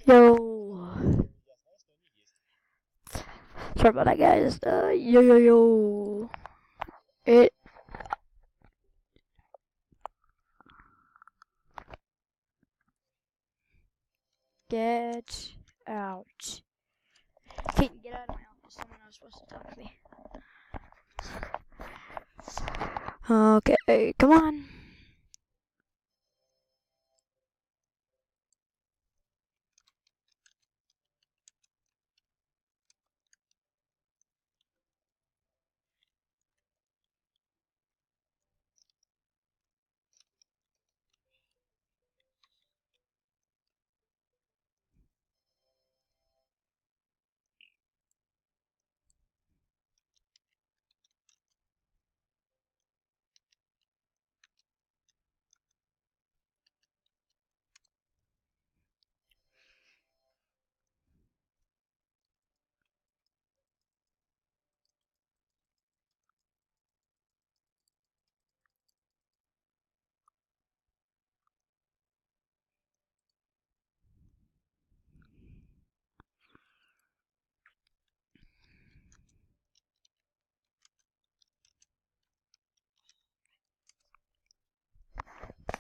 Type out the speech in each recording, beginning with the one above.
Yo. Sorry about that, guys. Yo. It. Get out. Kate, get out of my office. Someone else supposed to talk to me. Okay, come on.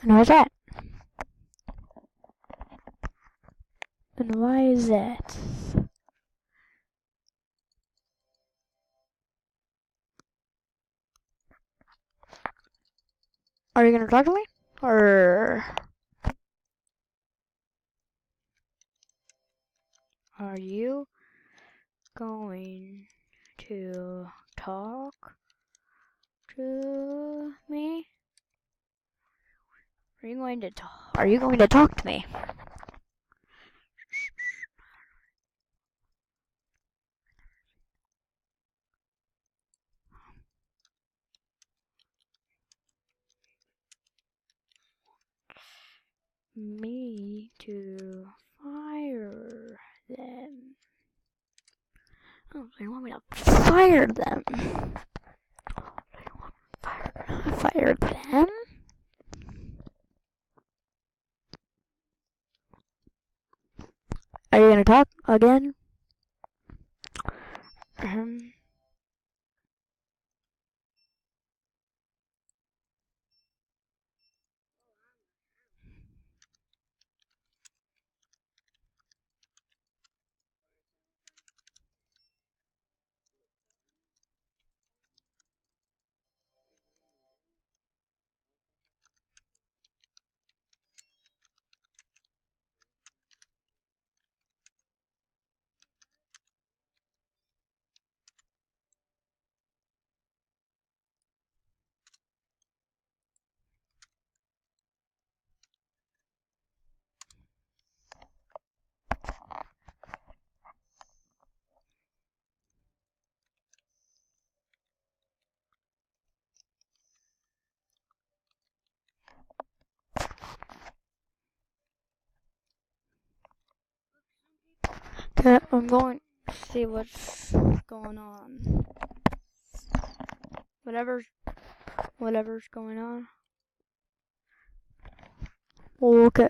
And what's that? And why is that? Are you gonna talk to me? Or are you going to talk to me? Are you going to talk to me? Me to fire them. Oh, they want me to fire them. They want fire them? Are you gonna talk again? Um, okay, I'm going to see what's going on. Whatever's going on. Okay.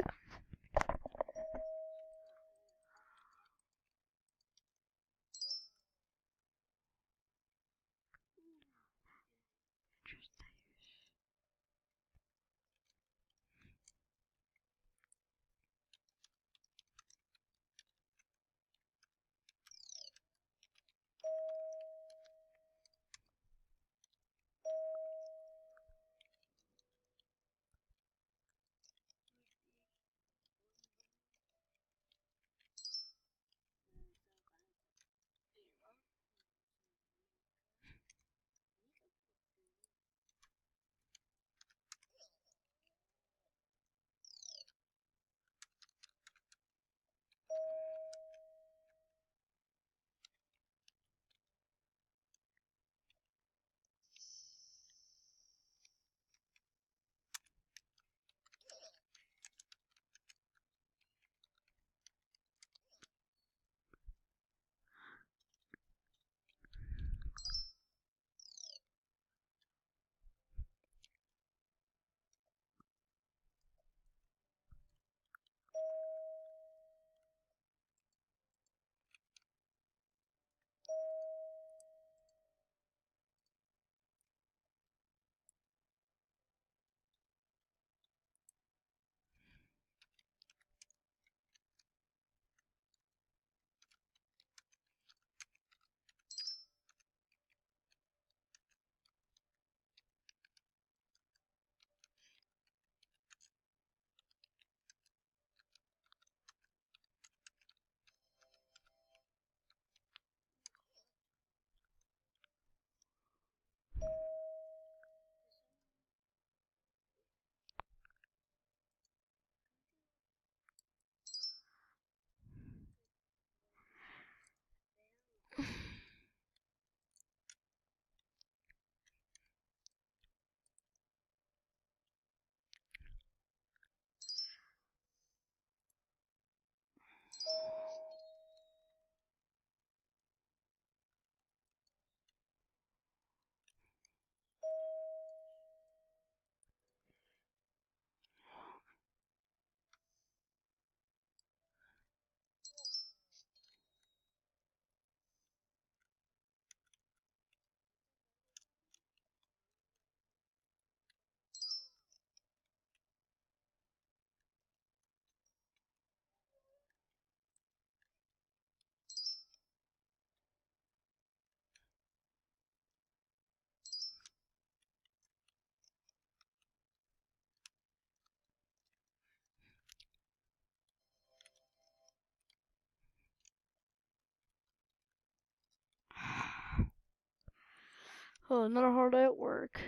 Oh, another hard day at work.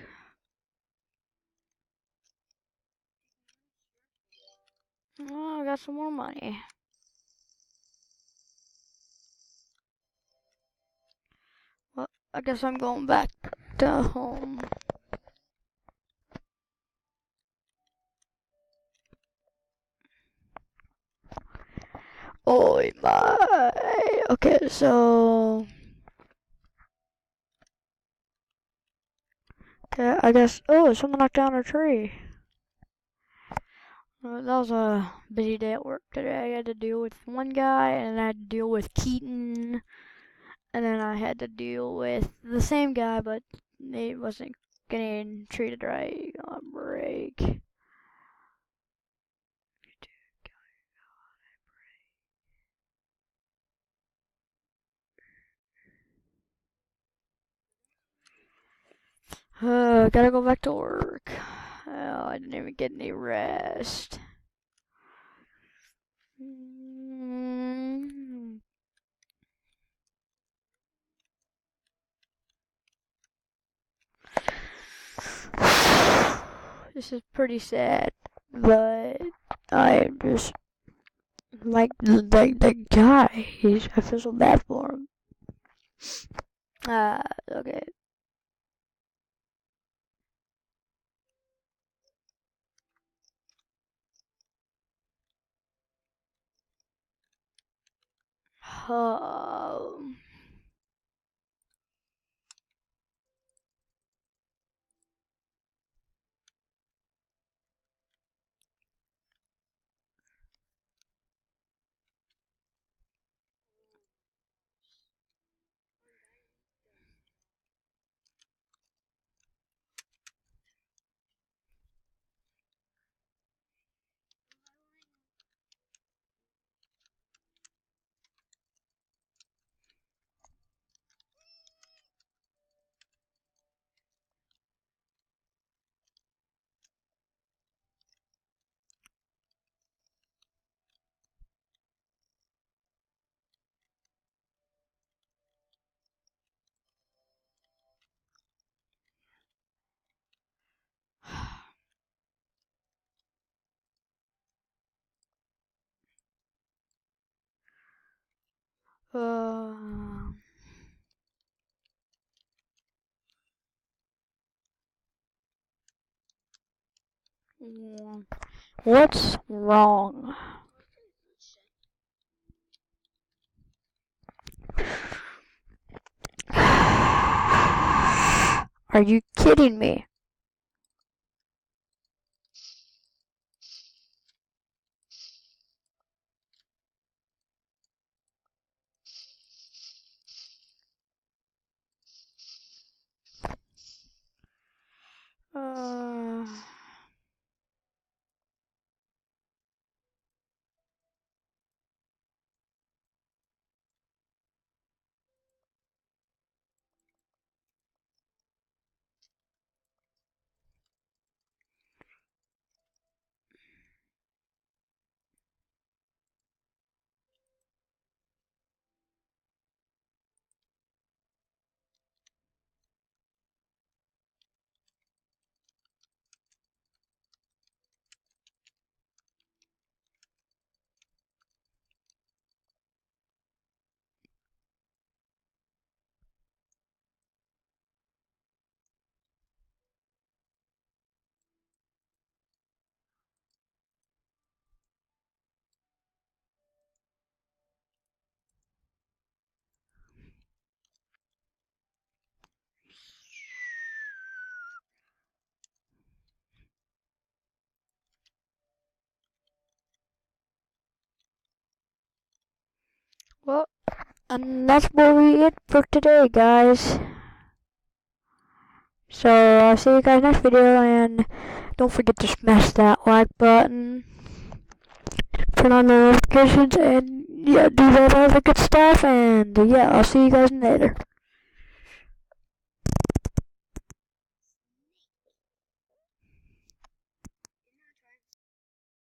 Oh, I got some more money. Well, I guess I'm going back to home. Oh my. Okay, so. Okay, I guess. Oh, someone knocked down a tree. That was a busy day at work today. I had to deal with one guy, and I had to deal with Keaton, and then I had to deal with the same guy, but he wasn't getting treated right on break. Gotta go back to work. Oh, I didn't even get any rest. This is pretty sad, but I just like the guy. I feel so bad for him. Okay. Um, uh, what's wrong? Are you kidding me? Uh, well, and that's what we it for today, guys. So I'll see you guys next video, and don't forget to smash that like button, turn on the notifications, and yeah, do that other good stuff. And yeah, I'll see you guys later.